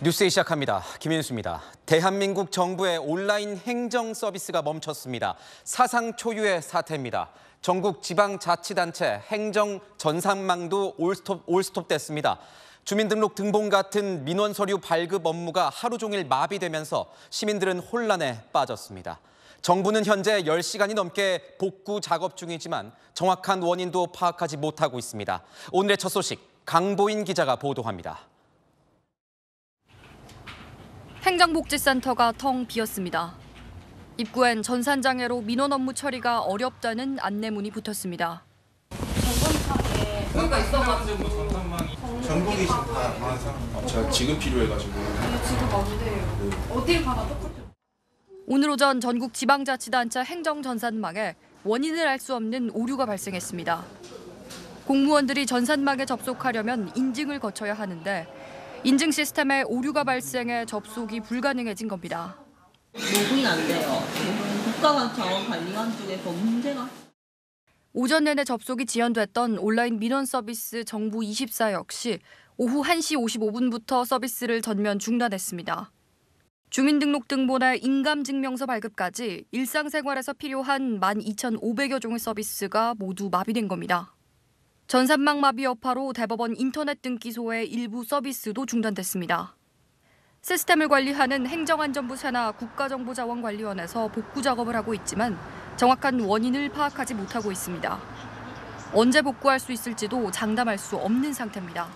뉴스에 시작합니다. 김윤수입니다. 대한민국 정부의 온라인 행정 서비스가 멈췄습니다. 사상 초유의 사태입니다. 전국 지방자치단체 행정 전산망도 올스톱됐습니다. 주민등록 등본 같은 민원 서류 발급 업무가 하루 종일 마비되면서 시민들은 혼란에 빠졌습니다. 정부는 현재 10시간이 넘게 복구 작업 중이지만 정확한 원인도 파악하지 못하고 있습니다. 오늘의 첫 소식, 강보인 기자가 보도합니다. 행정복지센터가 텅 비었습니다. 입구엔 전산장애로 민원 업무 처리가 어렵다는 안내문이 붙었습니다. 점검탑에 여기가 있어가지고 전공이 제가 지금 필요해가지고. 지금 안 돼요. 어딜 가나 똑같아요. 오늘 오전 전국 지방자치단체 행정전산망에 원인을 알 수 없는 오류가 발생했습니다. 공무원들이 전산망에 접속하려면 인증을 거쳐야 하는데 인증 시스템에 오류가 발생해 접속이 불가능해진 겁니다. 로그인 안 돼요. 국가자원관리관 쪽에서 문제가. 오전 내내 접속이 지연됐던 온라인 민원 서비스 정부24 역시 오후 1시 55분부터 서비스를 전면 중단했습니다. 주민등록등본의 인감증명서 발급까지 일상생활에서 필요한 12,500여 종의 서비스가 모두 마비된 겁니다. 전산망 마비 여파로 대법원 인터넷 등기소의 일부 서비스도 중단됐습니다. 시스템을 관리하는 행정안전부 산하 국가정보자원관리원에서 복구 작업을 하고 있지만 정확한 원인을 파악하지 못하고 있습니다. 언제 복구할 수 있을지도 장담할 수 없는 상태입니다.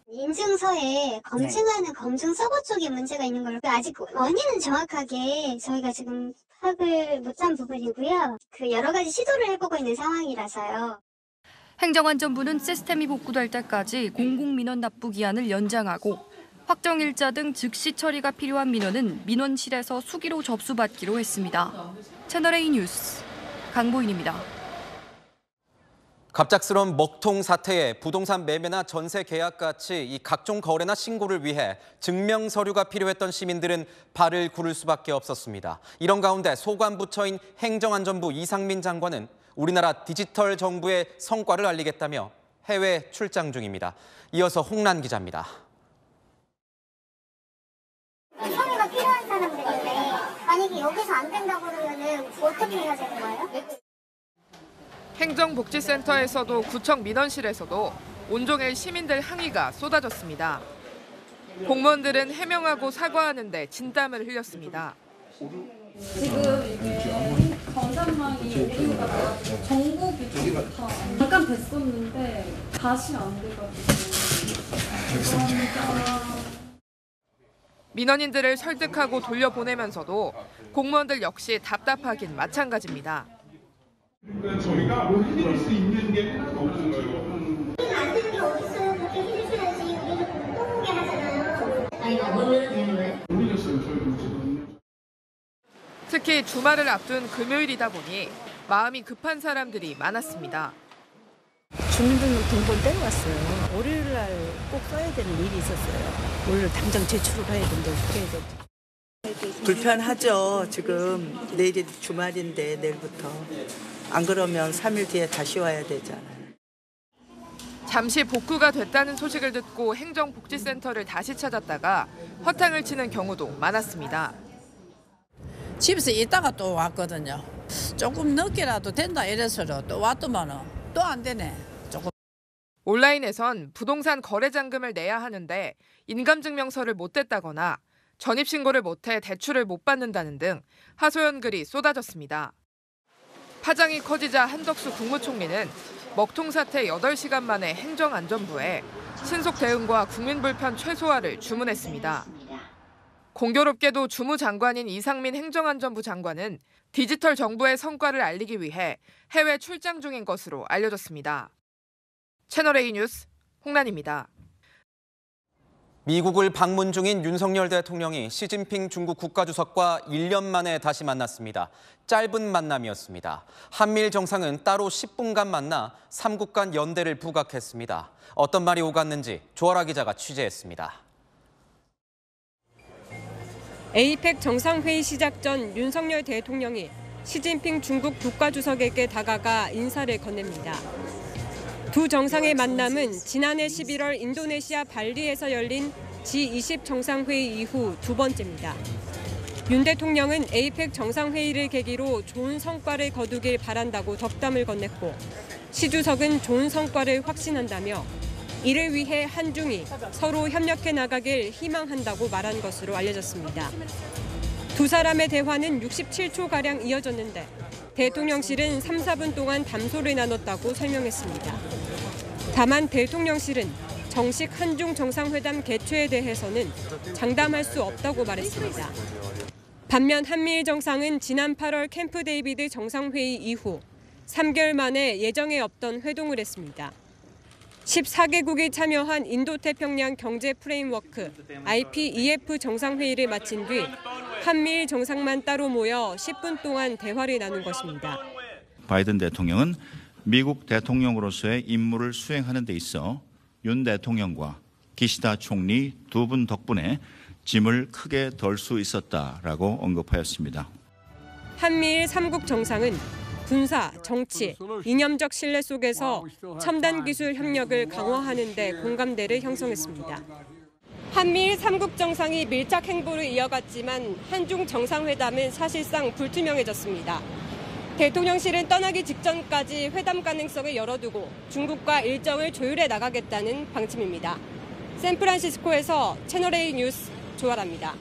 인증서에 검증하는 검증 서버 쪽에 문제가 있는 걸로 아직 원인은 정확하게 저희가 지금 파악을 못한 부분이고요. 여러 가지 시도를 해보고 있는 상황이라서요. 행정안전부는 시스템이 복구될 때까지 공공민원 납부 기한을 연장하고 확정일자 등 즉시 처리가 필요한 민원은 민원실에서 수기로 접수받기로 했습니다. 채널A 뉴스 강보인입니다. 갑작스러운 먹통 사태에 부동산 매매나 전세 계약 같이 이 각종 거래나 신고를 위해 증명 서류가 필요했던 시민들은 발을 굴릴 수밖에 없었습니다. 이런 가운데 소관부처인 행정안전부 이상민 장관은 우리나라 디지털 정부의 성과를 알리겠다며 해외 출장 중입니다. 이어서 홍란 기자입니다. 서류가 필요한 사람들인데 만약에 여기서 안 된다고 그러면 어떻게 해야 되는 거예요? 행정복지센터에서도 구청 민원실에서도 온종일 시민들 항의가 쏟아졌습니다. 공무원들은 해명하고 사과하는 데 진땀을 흘렸습니다. 지금 이게 전산망이 오류가 나가지고 정보기 쪽부터 잠깐 됐었는데 다시 안 돼가지고. 민원인들을 설득하고 돌려보내면서도 공무원들 역시 답답하긴 마찬가지입니다. 저희가 뭐 해드릴 수 있는 게 하나도 없는 거예요. 안 되는 게 어딨어요? 그렇게 해주셔야지. 우리도 공공개 하잖아요. 아니, 모르는 때문에. 모르겠어요, 저희도 지금. 특히 주말을 앞둔 금요일이다 보니 마음이 급한 사람들이 많았습니다. 주민등록 등본 떼어왔어요. 월요일 날 꼭 써야 되는 일이 있었어요. 오늘 당장 제출을 해야 된다고 그래야 돼. 불편하죠. 지금 내일이 주말인데 내일부터. 안 그러면 3일 뒤에 다시 와야 되잖아요. 잠시 복구가 됐다는 소식을 듣고 행정복지센터를 다시 찾았다가 허탕을 치는 경우도 많았습니다. 집에서 있다가 또 왔거든요. 조금 늦게라도 된다 이래서 또 왔더만은 또 안 되네. 조금. 온라인에선 부동산 거래 잔금을 내야 하는데 인감증명서를 못 댔다거나 전입신고를 못해 대출을 못 받는다는 등 하소연 글이 쏟아졌습니다. 파장이 커지자 한덕수 국무총리는 먹통 사태 8시간 만에 행정안전부에 신속 대응과 국민 불편 최소화를 주문했습니다. 공교롭게도 주무장관인 이상민 행정안전부 장관은 디지털 정부의 성과를 알리기 위해 해외 출장 중인 것으로 알려졌습니다. 채널A 뉴스 홍란입니다. 미국을 방문 중인 윤석열 대통령이 시진핑 중국 국가주석과 1년 만에 다시 만났습니다. 짧은 만남이었습니다. 한미일 정상은 따로 10분간 만나 3국 간 연대를 부각했습니다. 어떤 말이 오갔는지 조아라 기자가 취재했습니다. 에이펙 정상회의 시작 전 윤석열 대통령이 시진핑 중국 국가주석에게 다가가 인사를 건넵니다. 두 정상의 만남은 지난해 11월 인도네시아 발리에서 열린 G20 정상회의 이후 두 번째입니다. 윤 대통령은 에이펙 정상회의를 계기로 좋은 성과를 거두길 바란다고 덕담을 건넸고 시 주석은 좋은 성과를 확신한다며 이를 위해 한중이 서로 협력해 나가길 희망한다고 말한 것으로 알려졌습니다. 두 사람의 대화는 67초가량 이어졌는데 대통령실은 3, 4분 동안 담소를 나눴다고 설명했습니다. 다만 대통령실은 정식 한중 정상회담 개최에 대해서는 장담할 수 없다고 말했습니다. 반면 한미일 정상은 지난 8월 캠프 데이비드 정상회의 이후 3개월 만에 예정에 없던 회동을 했습니다. 14개국이 참여한 인도태평양 경제 프레임워크 IPEF 정상회의를 마친 뒤 한미일 정상만 따로 모여 10분 동안 대화를 나눈 것입니다. 바이든 대통령은 미국 대통령으로서의 임무를 수행하는 데 있어 윤 대통령과 기시다 총리 두 분 덕분에 짐을 크게 덜 수 있었다라고 언급하였습니다. 한미일 3국 정상은 군사, 정치, 이념적 신뢰 속에서 첨단 기술 협력을 강화하는 데 공감대를 형성했습니다. 한미일 3국 정상이 밀착 행보를 이어갔지만 한중 정상회담은 사실상 불투명해졌습니다. 대통령실은 떠나기 직전까지 회담 가능성을 열어두고 중국과 일정을 조율해 나가겠다는 방침입니다. 샌프란시스코에서 채널A 뉴스 조아라입니다.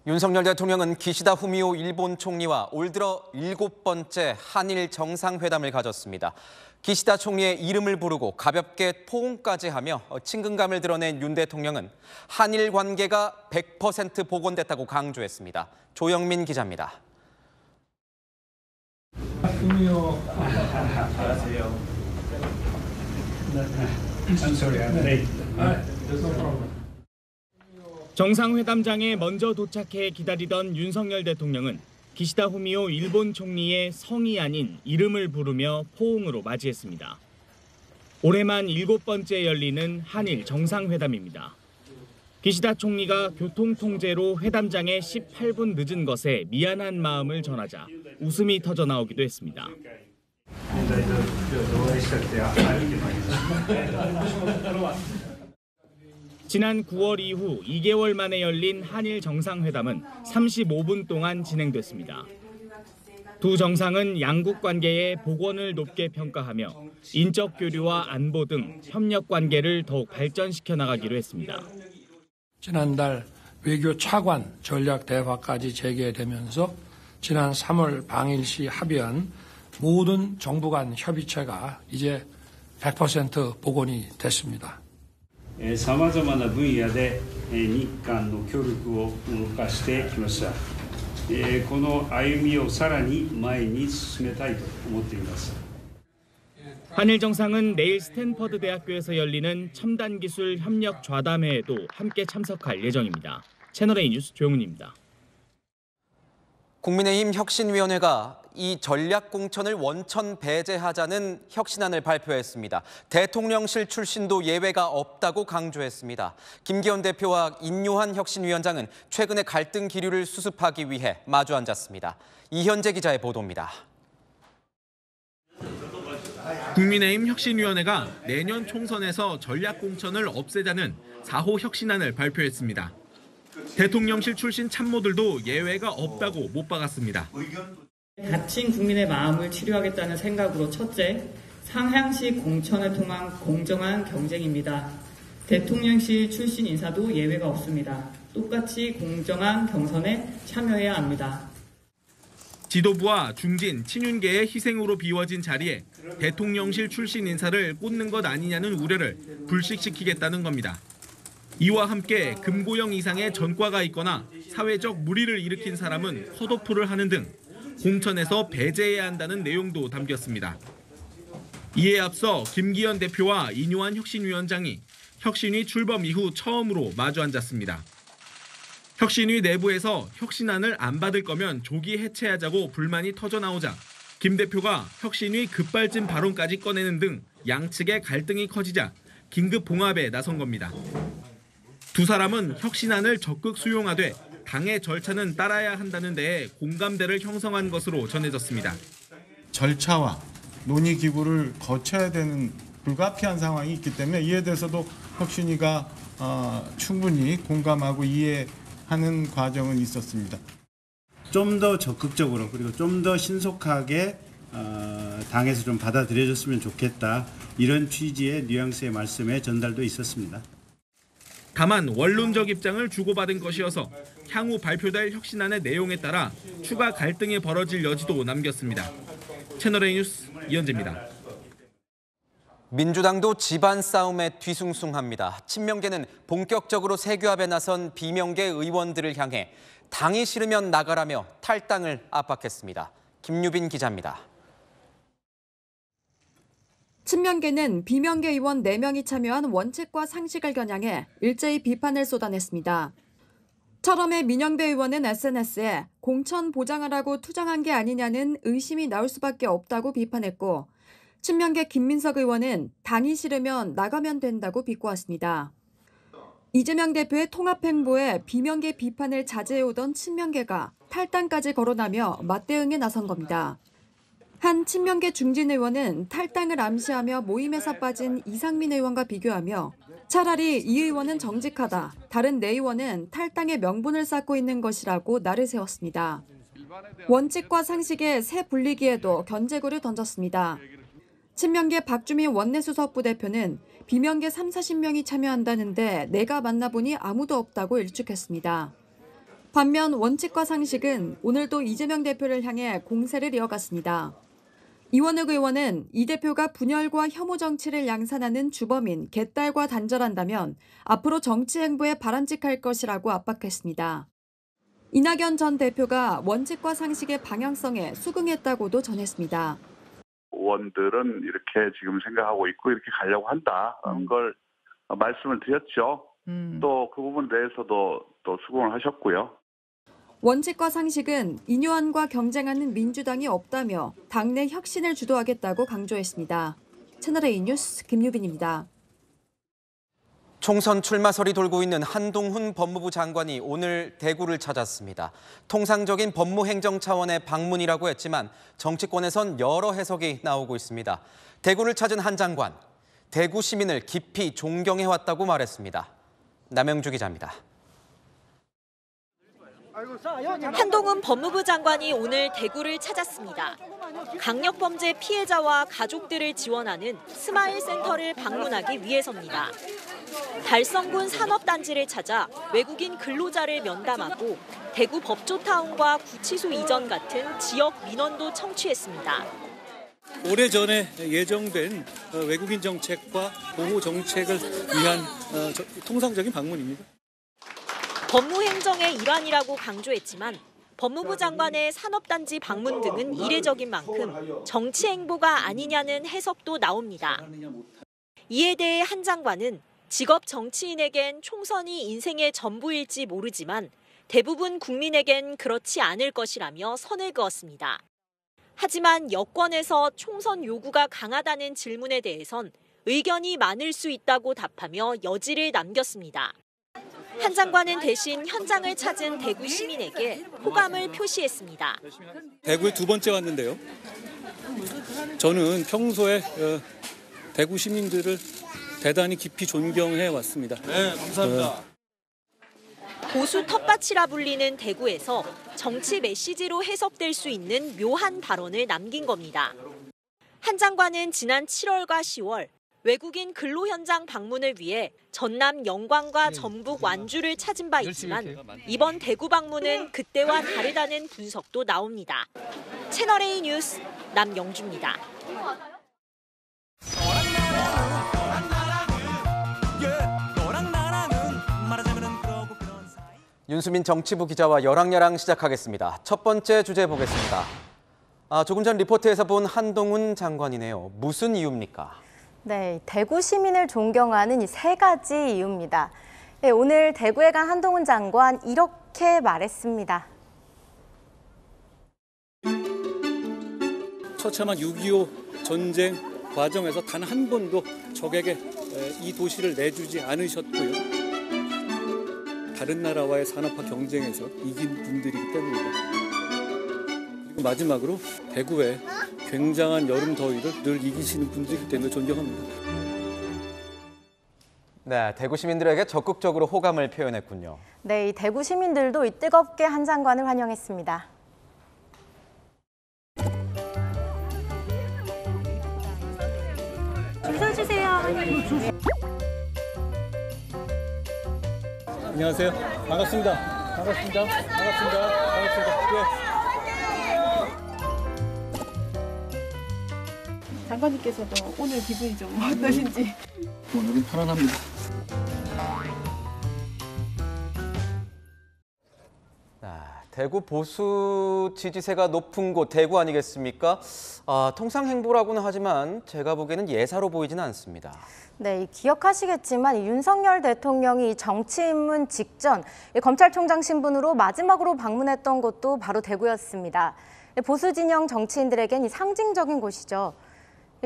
윤석열 대통령은 기시다 후미오 일본 총리와 올 들어 7번째 한일 정상회담을 가졌습니다. 기시다 총리의 이름을 부르고 가볍게 포옹까지 하며 친근감을 드러낸 윤 대통령은 한일 관계가 100% 복원됐다고 강조했습니다. 조영민 기자입니다. 후미오 안녕하세요. 정상회담장에 먼저 도착해 기다리던 윤석열 대통령은 기시다 후미오 일본 총리의 성이 아닌 이름을 부르며 포옹으로 맞이했습니다. 올해만 7번째 열리는 한일 정상회담입니다. 기시다 총리가 교통통제로 회담장에 18분 늦은 것에 미안한 마음을 전하자 웃음이 터져 나오기도 했습니다. 지난 9월 이후 2개월 만에 열린 한일 정상회담은 35분 동안 진행됐습니다. 두 정상은 양국 관계의 복원을 높게 평가하며 인적 교류와 안보 등 협력 관계를 더욱 발전시켜 나가기로 했습니다. 지난달 외교 차관 전략 대화까지 재개되면서 지난 3월 방일시 합의한 모든 정부 간 협의체가 이제 100% 복원이 됐습니다. さまざまな分野で日韓の協力を動かしてきました。この歩みをさらに前に進めたいと思っています。 한일 정상은 내일 스탠퍼드 대학교에서 열리는 첨단 기술 협력 좌담회에도 함께 참석할 예정입니다. 채널A 뉴스 조영훈입니다. 국민의힘 혁신위원회가 이 전략공천을 원천 배제하자는 혁신안을 발표했습니다. 대통령실 출신도 예외가 없다고 강조했습니다. 김기현 대표와 인요한 혁신위원장은 최근의 갈등 기류를 수습하기 위해 마주 앉았습니다. 이현재 기자의 보도입니다. 국민의힘 혁신위원회가 내년 총선에서 전략공천을 없애자는 4호 혁신안을 발표했습니다. 대통령실 출신 참모들도 예외가 없다고 못 박았습니다. 다친 국민의 마음을 치료하겠다는 생각으로 첫째, 상향식 공천을 통한 공정한 경쟁입니다. 대통령실 출신 인사도 예외가 없습니다. 똑같이 공정한 경선에 참여해야 합니다. 지도부와 중진, 친윤계의 희생으로 비워진 자리에 대통령실 출신 인사를 꽂는 것 아니냐는 우려를 불식시키겠다는 겁니다. 이와 함께 금고형 이상의 전과가 있거나 사회적 물의를 일으킨 사람은 컷오프를 하는 등 공천에서 배제해야 한다는 내용도 담겼습니다. 이에 앞서 김기현 대표와 인요한 혁신위원장이 혁신위 출범 이후 처음으로 마주 앉았습니다. 혁신위 내부에서 혁신안을 안 받을 거면 조기 해체하자고 불만이 터져나오자 김 대표가 혁신위 급발진 발언까지 꺼내는 등 양측의 갈등이 커지자 긴급 봉합에 나선 겁니다. 두 사람은 혁신안을 적극 수용하되 당의 절차는 따라야 한다는 데에 공감대를 형성한 것으로 전해졌습니다. 절차와 논의 기구를 거쳐야 되는 불가피한 상황이 있기 때문에 이에 대해서도 혁신위가 충분히 공감하고 이해하는 과정은 있었습니다. 좀 더 적극적으로 그리고 좀 더 신속하게 당에서 좀 받아들여졌으면 좋겠다. 이런 취지의 뉘앙스의 말씀에 전달도 있었습니다. 다만 원론적 입장을 주고받은 것이어서 향후 발표될 혁신안의 내용에 따라 추가 갈등이 벌어질 여지도 남겼습니다. 채널A 뉴스 이현재입니다. 민주당도 집안 싸움에 뒤숭숭합니다. 친명계는 본격적으로 세교합에 나선 비명계 의원들을 향해 당이 싫으면 나가라며 탈당을 압박했습니다. 김유빈 기자입니다. 친명계는 비명계 의원 4명이 참여한 원칙과 상식을 겨냥해 일제히 비판을 쏟아냈습니다. 철험의 민영배 의원은 SNS에 공천 보장하라고 투정한 게 아니냐는 의심이 나올 수밖에 없다고 비판했고, 친명계 김민석 의원은 당이 싫으면 나가면 된다고 비꼬았습니다. 이재명 대표의 통합행보에 비명계 비판을 자제해오던 친명계가 탈당까지 거론하며 맞대응에 나선 겁니다. 한 친명계 중진 의원은 탈당을 암시하며 모임에서 빠진 이상민 의원과 비교하며 차라리 이 의원은 정직하다, 다른 4의원은 탈당의 명분을 쌓고 있는 것이라고 날을 세웠습니다. 원칙과 상식의 새 분리기에도 견제구를 던졌습니다. 친명계 박주민 원내수석 부대표는 비명계 30-40명이 참여한다는데 내가 만나보니 아무도 없다고 일축했습니다. 반면 원칙과 상식은 오늘도 이재명 대표를 향해 공세를 이어갔습니다. 이원욱 의원은 이 대표가 분열과 혐오 정치를 양산하는 주범인 개딸과 단절한다면 앞으로 정치 행보에 바람직할 것이라고 압박했습니다. 이낙연 전 대표가 원칙과 상식의 방향성에 수긍했다고도 전했습니다. 의원들은 이렇게 지금 생각하고 있고 이렇게 가려고 한다는 걸 말씀을 드렸죠. 또 그 부분에 대해서도 또 수긍을 하셨고요. 원칙과 상식은 인요한과 경쟁하는 민주당이 없다며 당내 혁신을 주도하겠다고 강조했습니다. 채널A 뉴스 김유빈입니다. 총선 출마설이 돌고 있는 한동훈 법무부 장관이 오늘 대구를 찾았습니다. 통상적인 법무행정 차원의 방문이라고 했지만 정치권에선 여러 해석이 나오고 있습니다. 대구를 찾은 한 장관, 대구 시민을 깊이 존경해왔다고 말했습니다. 남영주 기자입니다. 한동훈 법무부 장관이 오늘 대구를 찾았습니다. 강력범죄 피해자와 가족들을 지원하는 스마일 센터를 방문하기 위해서입니다. 달성군 산업단지를 찾아 외국인 근로자를 면담하고 대구 법조타운과 구치소 이전 같은 지역 민원도 청취했습니다. 오래전에 예정된 외국인 정책과 보호 정책을 위한 통상적인 방문입니다. 법무행정의 일환이라고 강조했지만 법무부 장관의 산업단지 방문 등은 이례적인 만큼 정치 행보가 아니냐는 해석도 나옵니다. 이에 대해 한 장관은 직업 정치인에겐 총선이 인생의 전부일지 모르지만 대부분 국민에겐 그렇지 않을 것이라며 선을 그었습니다. 하지만 여권에서 총선 요구가 강하다는 질문에 대해선 의견이 많을 수 있다고 답하며 여지를 남겼습니다. 한 장관은 대신 현장을 찾은 대구 시민에게 호감을 표시했습니다. 대구에 2번째 왔는데요. 저는 평소에 대구 시민들을 대단히 깊이 존경해 왔습니다. 네, 감사합니다. 보수 텃밭이라 불리는 대구에서 정치 메시지로 해석될 수 있는 묘한 발언을 남긴 겁니다. 한 장관은 지난 7월과 10월 외국인 근로 현장 방문을 위해 전남 영광과 전북 완주를 찾은 바 있지만 이번 대구 방문은 그때와 다르다는 분석도 나옵니다. 채널A 뉴스 남영주입니다. 윤수민 정치부 기자와 열왕열왕 시작하겠습니다. 첫 번째 주제 보겠습니다. 조금 전 리포트에서 본 한동훈 장관이네요. 무슨 이유입니까? 네, 대구 시민을 존경하는 이 3가지 이유입니다. 네, 오늘 대구에 간 한동훈 장관 이렇게 말했습니다. 처참한 6.25 전쟁 과정에서 단 한 번도 적에게 이 도시를 내주지 않으셨고요. 다른 나라와의 산업화 경쟁에서 이긴 분들이기 때문입니다. 그리고 마지막으로 대구의 굉장한 여름 더위를 늘 이기시는 분들이기 때문에 존경합니다. 네, 대구 시민들에게 적극적으로 호감을 표현했군요. 네, 이 대구 시민들도 이 뜨겁게 한 장관을 환영했습니다. 줄 서주세요. 안녕하세요. 반갑습니다. 반갑습니다. 반갑습니다. 반갑습니다. 장관님께서도 오늘 기분이 좀 어떠신지? 오늘은 편안합니다. 대구 보수 지지세가 높은 곳 대구 아니겠습니까? 통상 행보라고는 하지만 제가 보기에는 예사로 보이지는 않습니다. 네, 기억하시겠지만 윤석열 대통령이 정치 입문 직전 검찰총장 신분으로 마지막으로 방문했던 곳도 바로 대구였습니다. 보수 진영 정치인들에겐 상징적인 곳이죠.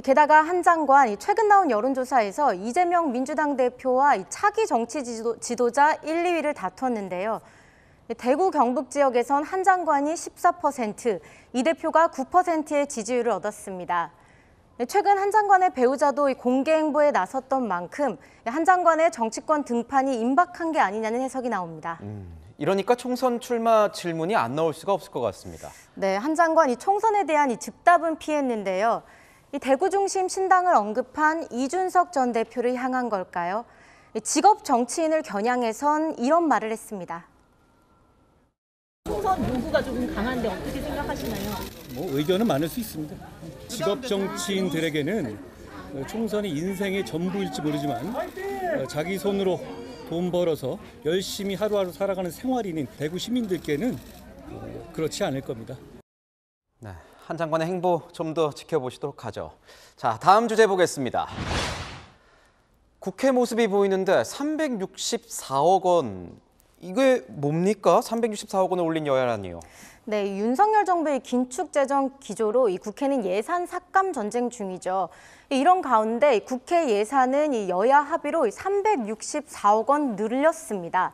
게다가 한 장관 최근 나온 여론조사에서 이재명 민주당 대표와 차기 정치 지도자 1, 2위를 다퉜는데요. 대구 경북 지역에선 한 장관이 14%, 이 대표가 9%의 지지율을 얻었습니다. 최근 한 장관의 배우자도 공개 행보에 나섰던 만큼 한 장관의 정치권 등판이 임박한 게 아니냐는 해석이 나옵니다. 이러니까 총선 출마 질문이 안 나올 수가 없을 것 같습니다. 네, 한 장관이 총선에 대한 즉답은 피했는데요. 이 대구 중심 신당을 언급한 이준석 전 대표를 향한 걸까요? 직업 정치인을 겨냥해선 이런 말을 했습니다. 총선 요구가 조금 강한데 어떻게 생각하시나요? 의견은 많을 수 있습니다. 직업 정치인들에게는 총선이 인생의 전부일지 모르지만 자기 손으로 돈 벌어서 열심히 하루하루 살아가는 생활인인 대구 시민들께는 그렇지 않을 겁니다. 네, 한 장관의 행보 좀 더 지켜보시도록 하죠. 자, 다음 주제 보겠습니다. 국회 모습이 보이는데 364억 원. 이게 뭡니까? 364억 원을 올린 여야란이요. 네, 윤석열 정부의 긴축 재정 기조로 이 국회는 예산 삭감 전쟁 중이죠. 이런 가운데 국회 예산은 여야 합의로 364억 원 늘렸습니다.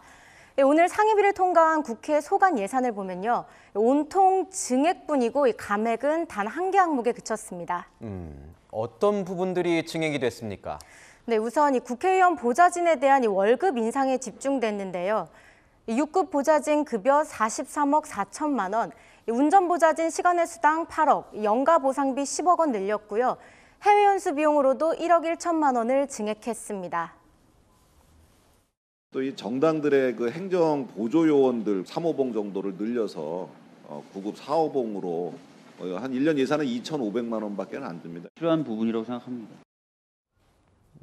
오늘 상임위를 통과한 국회 소관 예산을 보면요, 온통 증액뿐이고 감액은 단 한 개 항목에 그쳤습니다. 어떤 부분들이 증액이 됐습니까? 네, 우선 이 국회의원 보좌진에 대한 월급 인상에 집중됐는데요. 6급 보좌진 급여 43억 4천만 원, 운전보좌진 시간의 수당 8억, 연가 보상비 10억 원 늘렸고요. 해외 연수 비용으로도 1억 1천만 원을 증액했습니다. 또 이 정당들의 그 행정 보조 요원들 3호봉 정도를 늘려서 9급 4호봉으로 한 1년 예산은 2,500만 원밖에 안 됩니다. 필요한 부분이라고 생각합니다.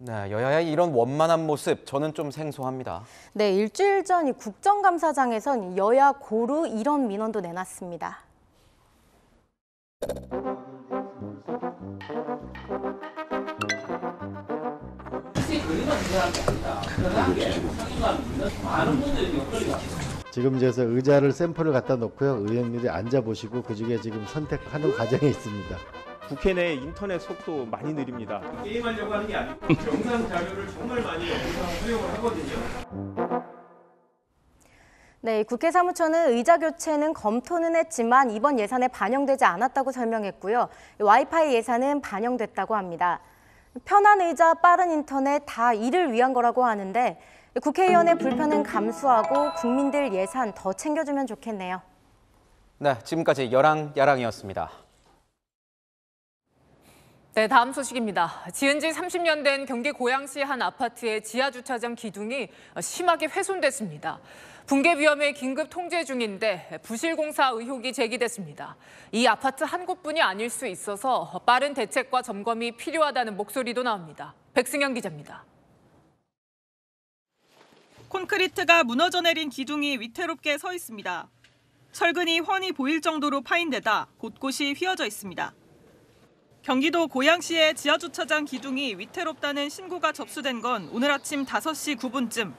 네, 여야의 이런 원만한 모습 저는 좀 생소합니다. 네, 일주일 전 이 국정감사장에선 여야 고루 이런 민원도 내놨습니다. 지금 그래서 의자를 샘플을 갖다 놓고요. 의원님들이 앉아보시고 그중에 지금 선택하는 과정에 있습니다. 국회 내 인터넷 속도 많이 느립니다. 게임하려고 하는 게 아니고 영상 자료를 정말 많이 활용을 하거든요. 네, 국회 사무처는 의자 교체는 검토는 했지만 이번 예산에 반영되지 않았다고 설명했고요. 와이파이 예산은 반영됐다고 합니다. 편한 의자, 빠른 인터넷 다 이를 위한 거라고 하는데 국회의원의 불편은 감수하고 국민들 예산 더 챙겨주면 좋겠네요. 네, 지금까지 여랑야랑이었습니다. 네, 다음 소식입니다. 지은 지 30년 된 경기 고양시 한 아파트의 지하주차장 기둥이 심하게 훼손됐습니다. 붕괴 위험에 긴급 통제 중인데 부실공사 의혹이 제기됐습니다. 이 아파트 한 곳뿐이 아닐 수 있어서 빠른 대책과 점검이 필요하다는 목소리도 나옵니다. 백승현 기자입니다. 콘크리트가 무너져 내린 기둥이 위태롭게 서 있습니다. 철근이 훤히 보일 정도로 파인데다 곳곳이 휘어져 있습니다. 경기도 고양시의 지하주차장 기둥이 위태롭다는 신고가 접수된 건 오늘 아침 5시 9분쯤.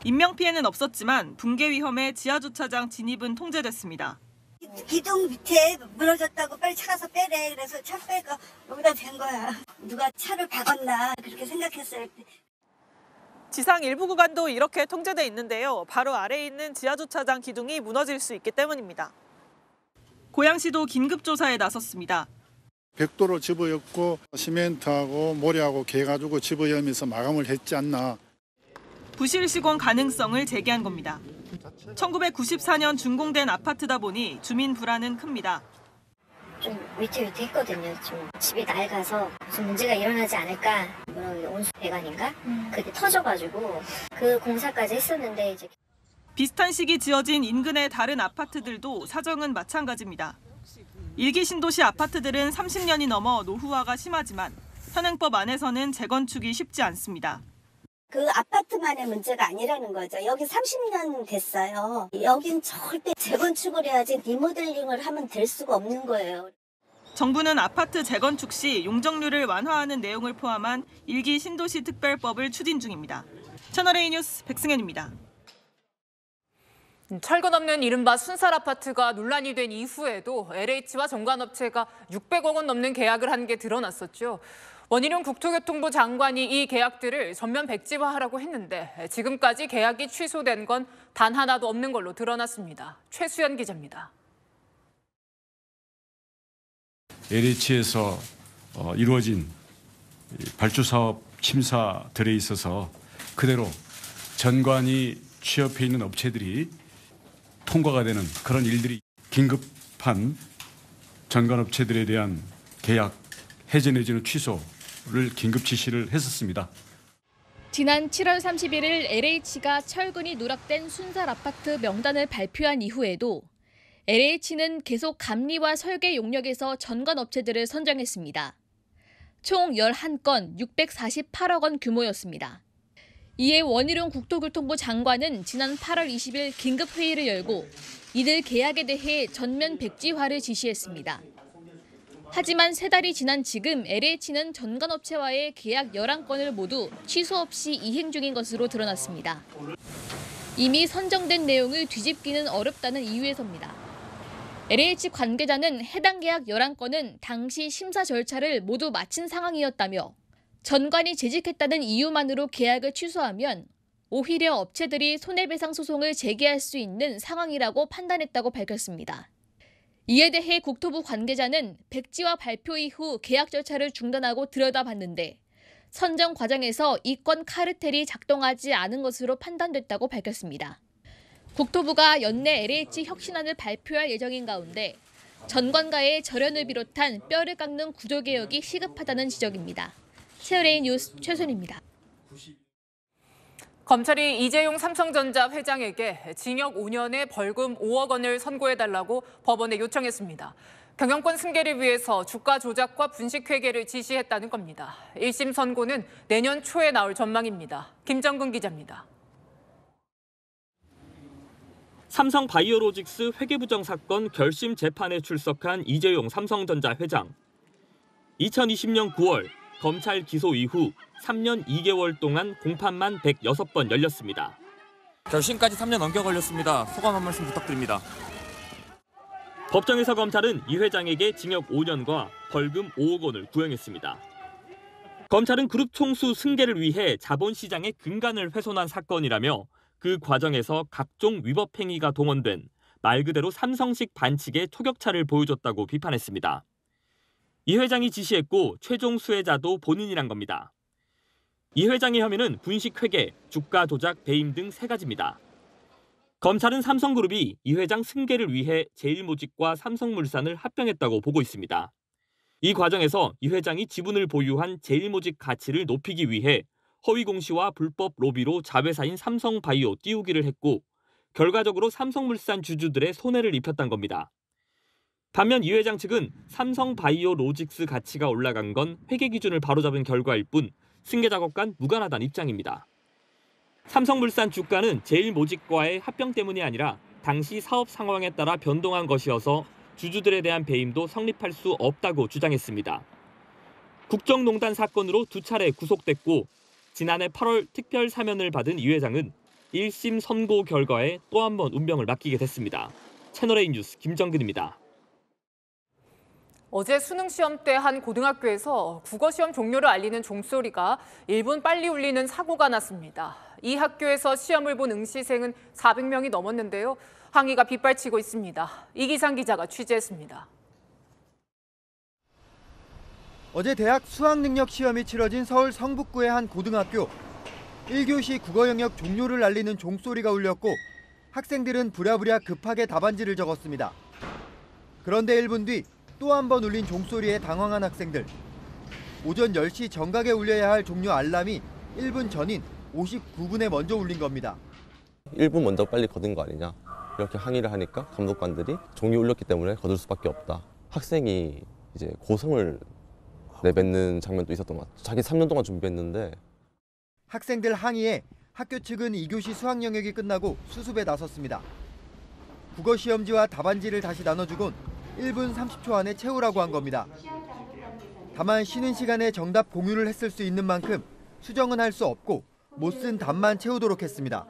인명피해는 없었지만 붕괴 위험에 지하주차장 진입은 통제됐습니다. 기둥 밑에 무너졌다고 빨리 찾아서 빼래. 그래서 차 빼고 여기다 댄 거야. 누가 차를 박았나 그렇게 생각했어요. 지상 일부 구간도 이렇게 통제돼 있는데요. 바로 아래에 있는 지하주차장 기둥이 무너질 수 있기 때문입니다. 고양시도 긴급조사에 나섰습니다. 벽돌을 집어였고 시멘트하고 모래하고 개가지고 집어여면서 마감을 했지 않나. 부실 시공 가능성을 제기한 겁니다. 1994년 준공된 아파트다 보니 주민 불안은 큽니다. 좀 위태위태했거든요. 좀 집이 낡아서 무슨 문제가 일어나지 않을까. 온수 배관인가? 그게 터져가지고 그 공사까지 했었는데 이제. 비슷한 시기 지어진 인근의 다른 아파트들도 사정은 마찬가지입니다. 일기 신도시 아파트들은 30년이 넘어 노후화가 심하지만 현행법 안에서는 재건축이 쉽지 않습니다. 그 아파트만의 문제가 아니라는 거죠. 여기 30년 됐어요. 여긴 절대 재건축을 해야지 리모델링을 하면 될 수가 없는 거예요. 정부는 아파트 재건축 시 용적률을 완화하는 내용을 포함한 일기 신도시 특별법을 추진 중입니다. 채널A 뉴스 백승현입니다. 철거 없는 이른바 순살 아파트가 논란이 된 이후에도 LH와 정관업체가 600억 원 넘는 계약을 한 게 드러났었죠. 원희룡 국토교통부 장관이 이 계약들을 전면 백지화하라고 했는데 지금까지 계약이 취소된 건 단 하나도 없는 걸로 드러났습니다. 최수연 기자입니다. LH에서 이루어진 발주사업 심사들에 있어서 그대로 전관이 취업해 있는 업체들이 통과가 되는 그런 일들이 긴급한 전관업체들에 대한 계약 해제 내지는 취소를 긴급 지시를 했었습니다. 지난 7월 31일 LH가 철근이 누락된 순살 아파트 명단을 발표한 이후에도 LH는 계속 감리와 설계 용역에서 전관업체들을 선정했습니다. 총 11건 648억 원 규모였습니다. 이에 원희룡 국토교통부 장관은 지난 8월 20일 긴급회의를 열고 이들 계약에 대해 전면 백지화를 지시했습니다. 하지만 3달이 지난 지금 LH는 전관업체와의 계약 11건을 모두 취소 없이 이행 중인 것으로 드러났습니다. 이미 선정된 내용을 뒤집기는 어렵다는 이유에서입니다. LH 관계자는 해당 계약 11건은 당시 심사 절차를 모두 마친 상황이었다며 전관이 재직했다는 이유만으로 계약을 취소하면 오히려 업체들이 손해배상 소송을 제기할 수 있는 상황이라고 판단했다고 밝혔습니다. 이에 대해 국토부 관계자는 백지화 발표 이후 계약 절차를 중단하고 들여다봤는데 선정 과정에서 이권 카르텔이 작동하지 않은 것으로 판단됐다고 밝혔습니다. 국토부가 연내 LH 혁신안을 발표할 예정인 가운데 전관과의 절연을 비롯한 뼈를 깎는 구조개혁이 시급하다는 지적입니다. 채널A 뉴스 최순입니다. 검찰이 이재용 삼성전자 회장에게 징역 5년에 벌금 5억 원을 선고해달라고 법원에 요청했습니다. 경영권 승계를 위해서 주가 조작과 분식회계를 지시했다는 겁니다. 1심 선고는 내년 초에 나올 전망입니다. 김정근 기자입니다. 삼성바이오로직스 회계부정 사건 결심 재판에 출석한 이재용 삼성전자 회장. 2020년 9월 검찰 기소 이후 3년 2개월 동안 공판만 106번 열렸습니다. 결심까지 3년 넘게 걸렸습니다. 소감 한 말씀 부탁드립니다. 법정에서 검찰은 이 회장에게 징역 5년과 벌금 5억 원을 구형했습니다. 검찰은 그룹 총수 승계를 위해 자본시장의 근간을 훼손한 사건이라며 그 과정에서 각종 위법 행위가 동원된 말 그대로 삼성식 반칙의 초격차를 보여줬다고 비판했습니다. 이 회장이 지시했고 최종 수혜자도 본인이란 겁니다. 이 회장의 혐의는 분식회계, 주가 조작, 배임 등 3가지입니다. 검찰은 삼성그룹이 이 회장 승계를 위해 제일모직과 삼성물산을 합병했다고 보고 있습니다. 이 과정에서 이 회장이 지분을 보유한 제일모직 가치를 높이기 위해 허위 공시와 불법 로비로 자회사인 삼성바이오 띄우기를 했고 결과적으로 삼성물산 주주들의 손해를 입혔던 겁니다. 반면 이 회장 측은 삼성바이오로직스 가치가 올라간 건 회계 기준을 바로잡은 결과일 뿐 승계 작업과는 무관하다는 입장입니다. 삼성물산 주가는 제일모직과의 합병 때문이 아니라 당시 사업 상황에 따라 변동한 것이어서 주주들에 대한 배임도 성립할 수 없다고 주장했습니다. 국정농단 사건으로 2차례 구속됐고 지난해 8월 특별 사면을 받은 이 회장은 1심 선고 결과에 또 한 번 운명을 맡기게 됐습니다. 채널A 뉴스 김정근입니다. 어제 수능 시험 때 한 고등학교에서 국어 시험 종료를 알리는 종소리가 1분 빨리 울리는 사고가 났습니다. 이 학교에서 시험을 본 응시생은 400명이 넘었는데요. 항의가 빗발치고 있습니다. 이기상 기자가 취재했습니다. 어제 대학 수학능력 시험이 치러진 서울 성북구의 한 고등학교. 1교시 국어 영역 종료를 알리는 종소리가 울렸고 학생들은 부랴부랴 급하게 답안지를 적었습니다. 그런데 1분 뒤 또 한 번 울린 종소리에 당황한 학생들. 오전 10시 정각에 울려야 할 종료 알람이 1분 전인 59분에 먼저 울린 겁니다. 1분 먼저 빨리 거둔 거 아니냐. 이렇게 항의를 하니까 감독관들이 종이 울렸기 때문에 거둘 수밖에 없다. 학생이 이제 고성을 내뱉는 장면도 있었던 것 같아요. 자기 3년 동안 준비했는데. 학생들 항의에 학교 측은 2교시 수학 영역이 끝나고 수습에 나섰습니다. 국어 시험지와 답안지를 다시 나눠주곤 1분 30초 안에 채우라고 한 겁니다. 다만 쉬는 시간에 정답 공유를 했을 수 있는 만큼 수정은 할 수 없고 못 쓴 답만 채우도록 했습니다.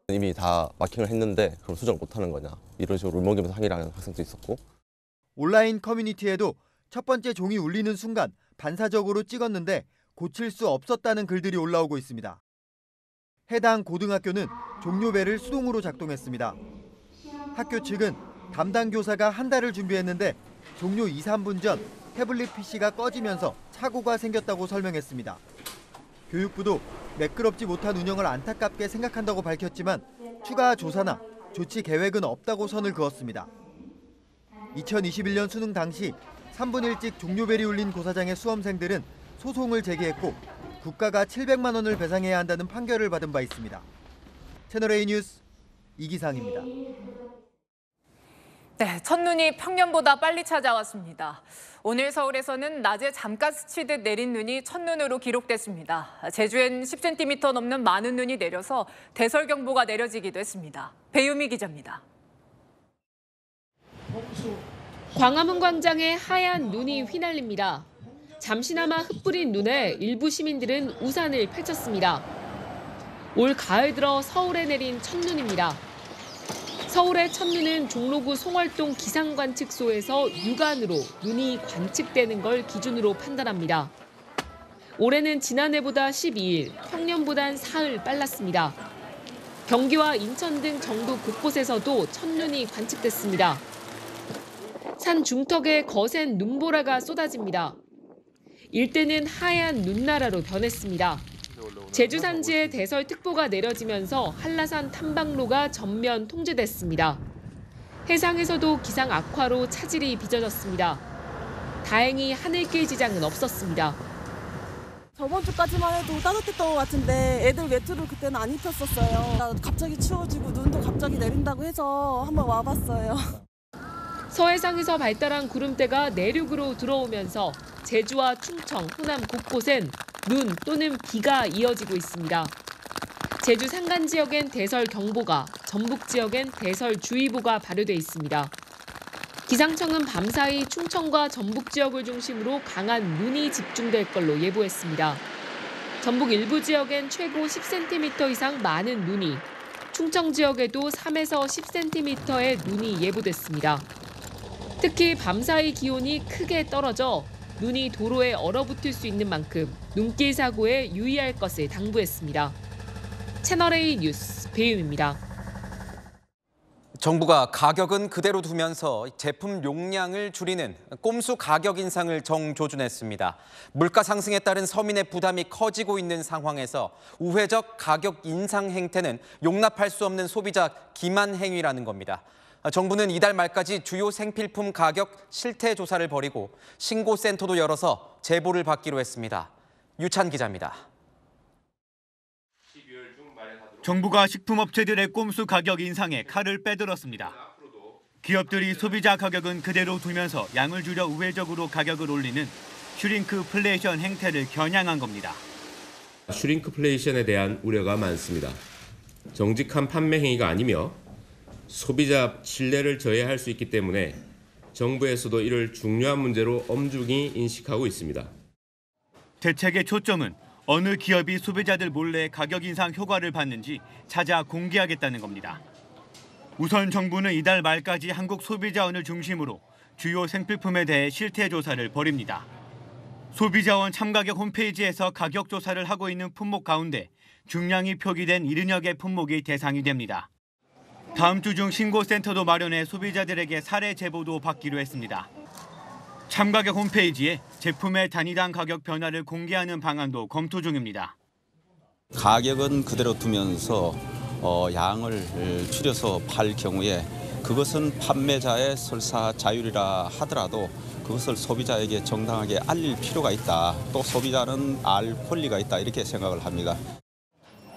이미 다 마킹을 했는데 그럼 수정을 못하는 거냐. 이런 식으로 울먹이면서 항의를 하는 학생도 있었고. 온라인 커뮤니티에도 첫 번째 종이 울리는 순간 반사적으로 찍었는데 고칠 수 없었다는 글들이 올라오고 있습니다. 해당 고등학교는 종료벨을 수동으로 작동했습니다. 학교 측은 담당 교사가 한 달을 준비했는데 종료 2, 3분 전 태블릿 PC가 꺼지면서 착오가 생겼다고 설명했습니다. 교육부도 매끄럽지 못한 운영을 안타깝게 생각한다고 밝혔지만 추가 조사나 조치 계획은 없다고 선을 그었습니다. 2021년 수능 당시 3분 일찍 종료벨이 울린 고사장의 수험생들은 소송을 제기했고 국가가 700만 원을 배상해야 한다는 판결을 받은 바 있습니다. 채널A 뉴스 이기상입니다. 네, 첫눈이 평년보다 빨리 찾아왔습니다. 오늘 서울에서는 낮에 잠깐 스치듯 내린 눈이 첫눈으로 기록됐습니다. 제주엔 10cm 넘는 많은 눈이 내려서 대설경보가 내려지기도 했습니다. 배유미 기자입니다. 광화문 광장에 하얀 눈이 휘날립니다. 잠시나마 흩뿌린 눈에 일부 시민들은 우산을 펼쳤습니다. 올 가을 들어 서울에 내린 첫눈입니다. 서울의 첫눈은 종로구 송월동 기상관측소에서 육안으로 눈이 관측되는 걸 기준으로 판단합니다. 올해는 지난해보다 12일, 평년보단 사흘 빨랐습니다. 경기와 인천 등 정부 곳곳에서도 첫눈이 관측됐습니다. 산 중턱에 거센 눈보라가 쏟아집니다. 일대는 하얀 눈나라로 변했습니다. 제주 산지에 대설특보가 내려지면서 한라산 탐방로가 전면 통제됐습니다. 해상에서도 기상 악화로 차질이 빚어졌습니다. 다행히 하늘길 지장은 없었습니다. 저번 주까지만 해도 따뜻했던 것 같은데 애들 외투를 그때는 안 입혔었어요. 갑자기 추워지고 눈도 갑자기 내린다고 해서 한번 와봤어요. 서해상에서 발달한 구름대가 내륙으로 들어오면서 제주와 충청, 호남 곳곳엔 눈 또는 비가 이어지고 있습니다. 제주 산간 지역엔 대설경보가, 전북 지역엔 대설주의보가 발효돼 있습니다. 기상청은 밤사이 충청과 전북 지역을 중심으로 강한 눈이 집중될 걸로 예보했습니다. 전북 일부 지역엔 최고 10cm 이상 많은 눈이, 충청 지역에도 3에서 10cm의 눈이 예보됐습니다. 특히 밤사이 기온이 크게 떨어져 눈이 도로에 얼어붙을 수 있는 만큼 눈길 사고에 유의할 것을 당부했습니다. 채널A 뉴스 배유미입니다. 정부가 가격은 그대로 두면서 제품 용량을 줄이는 꼼수 가격 인상을 정조준했습니다. 물가 상승에 따른 서민의 부담이 커지고 있는 상황에서 우회적 가격 인상 행태는 용납할 수 없는 소비자 기만 행위라는 겁니다. 정부는 이달 말까지 주요 생필품 가격 실태 조사를 벌이고 신고센터도 열어서 제보를 받기로 했습니다. 유찬 기자입니다. 정부가 식품업체들의 꼼수 가격 인상에 칼을 빼들었습니다. 기업들이 소비자 가격은 그대로 두면서 양을 줄여 우회적으로 가격을 올리는 슈링크플레이션 행태를 겨냥한 겁니다. 슈링크플레이션에 대한 우려가 많습니다. 정직한 판매 행위가 아니며 소비자 신뢰를 저해할 수 있기 때문에 정부에서도 이를 중요한 문제로 엄중히 인식하고 있습니다. 대책의 초점은 어느 기업이 소비자들 몰래 가격 인상 효과를 봤는지 찾아 공개하겠다는 겁니다. 우선 정부는 이달 말까지 한국소비자원을 중심으로 주요 생필품에 대해 실태 조사를 벌입니다. 소비자원 참가격 홈페이지에서 가격 조사를 하고 있는 품목 가운데 중량이 표기된 70여 개 품목이 대상이 됩니다. 다음 주 중 신고센터도 마련해 소비자들에게 사례 제보도 받기로 했습니다. 참가격 홈페이지에 제품의 단위당 가격 변화를 공개하는 방안도 검토 중입니다. 가격은 그대로 두면서 양을 줄여서 팔 경우에 그것은 판매자의 설사 자율이라 하더라도 그것을 소비자에게 정당하게 알릴 필요가 있다. 또 소비자는 알 권리가 있다. 이렇게 생각을 합니다.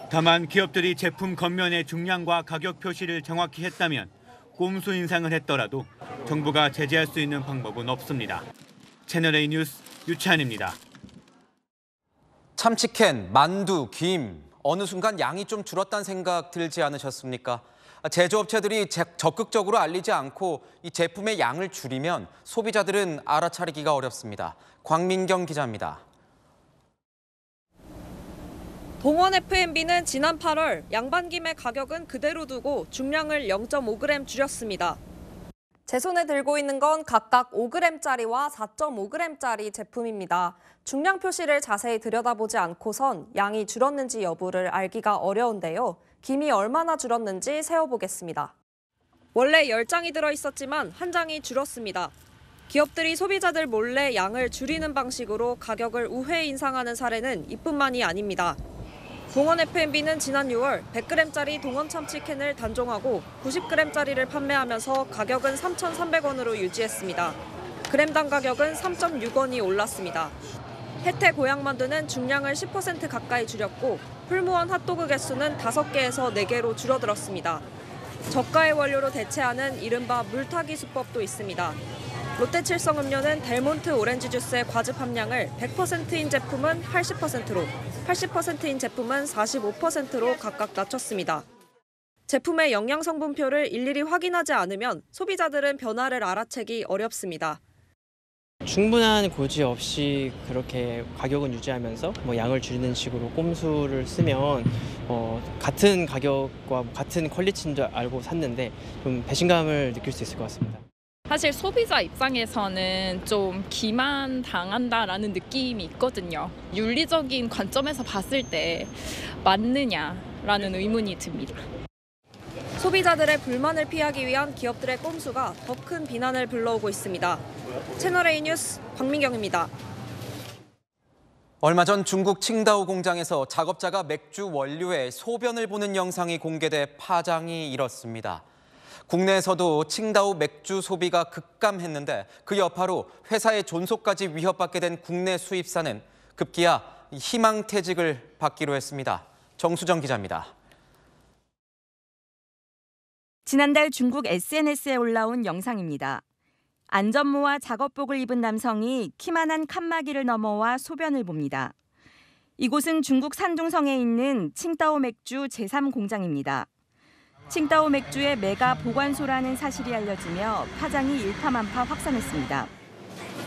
다만 기업들이 제품 겉면의 중량과 가격 표시를 정확히 했다면 꼼수 인상을 했더라도 정부가 제재할 수 있는 방법은 없습니다. 채널A 뉴스 유찬입니다. 참치캔, 만두, 김 어느 순간 양이 좀 줄었다는 생각 들지 않으셨습니까? 제조업체들이 적극적으로 알리지 않고 이 제품의 양을 줄이면 소비자들은 알아차리기가 어렵습니다. 광민경 기자입니다. 동원 F&B는 지난 8월 양반김의 가격은 그대로 두고 중량을 0.5g 줄였습니다. 제 손에 들고 있는 건 각각 5g짜리와 4.5g짜리 제품입니다. 중량 표시를 자세히 들여다보지 않고선 양이 줄었는지 여부를 알기가 어려운데요. 김이 얼마나 줄었는지 세어보겠습니다. 원래 10장이 들어있었지만 한 장이 줄었습니다. 기업들이 소비자들 몰래 양을 줄이는 방식으로 가격을 우회 인상하는 사례는 이뿐만이 아닙니다. 동원 F&B는 지난 6월 100g짜리 동원 참치캔을 단종하고 90g짜리를 판매하면서 가격은 3,300원으로 유지했습니다. 그램당 가격은 3.6원이 올랐습니다. 혜태 고향만두는 중량을 10% 가까이 줄였고 풀무원 핫도그 개수는 5개에서 4개로 줄어들었습니다. 저가의 원료로 대체하는 이른바 물타기 수법도 있습니다. 롯데칠성음료는 델몬트 오렌지 주스의 과즙 함량을 100%인 제품은 80%로, 80%인 제품은 45%로 각각 낮췄습니다. 제품의 영양 성분표를 일일이 확인하지 않으면 소비자들은 변화를 알아채기 어렵습니다. 충분한 고지 없이 그렇게 가격은 유지하면서 양을 줄이는 식으로 꼼수를 쓰면 같은 가격과 같은 퀄리티인 줄 알고 샀는데 좀 배신감을 느낄 수 있을 것 같습니다. 사실 소비자 입장에서는 좀 기만당한다라는 느낌이 있거든요. 윤리적인 관점에서 봤을 때 맞느냐라는 의문이 듭니다. 소비자들의 불만을 피하기 위한 기업들의 꼼수가 더 큰 비난을 불러오고 있습니다. 채널A 뉴스 박민경입니다. 얼마 전 중국 칭다오 공장에서 작업자가 맥주 원료에 소변을 보는 영상이 공개돼 파장이 일었습니다. 국내에서도 칭다오 맥주 소비가 급감했는데 그 여파로 회사의 존속까지 위협받게 된 국내 수입사는 급기야 희망퇴직을 받기로 했습니다. 정수정 기자입니다. 지난달 중국 SNS에 올라온 영상입니다. 안전모와 작업복을 입은 남성이 키만한 칸막이를 넘어와 소변을 봅니다. 이곳은 중국 산둥성에 있는 칭다오 맥주 제3공장입니다. 칭다오 맥주의 메가 보관소라는 사실이 알려지며 파장이 일파만파 확산했습니다.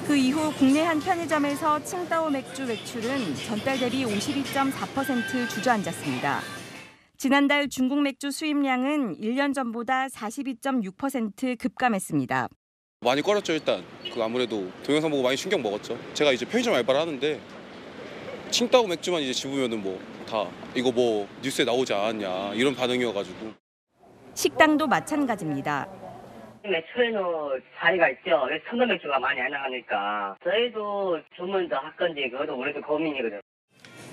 그 이후 국내 한 편의점에서 칭다오 맥주 매출은 전달 대비 52.4% 주저앉았습니다. 지난달 중국 맥주 수입량은 1년 전보다 42.6% 급감했습니다. 많이 꺼렸죠. 일단 아무래도 동영상 보고 많이 충격 먹었죠. 제가 이제 편의점 알바를 하는데 칭따오 맥주만 이제 집으면은 다 이거 뉴스에 나오지 않았냐 이런 반응이어가지고. 식당도 마찬가지입니다. 매출에는 차이가 있죠. 첨단 맥주가 많이 안 나가니까 저희도 주문 더 할 건지 그것도 우리도 고민이거든요.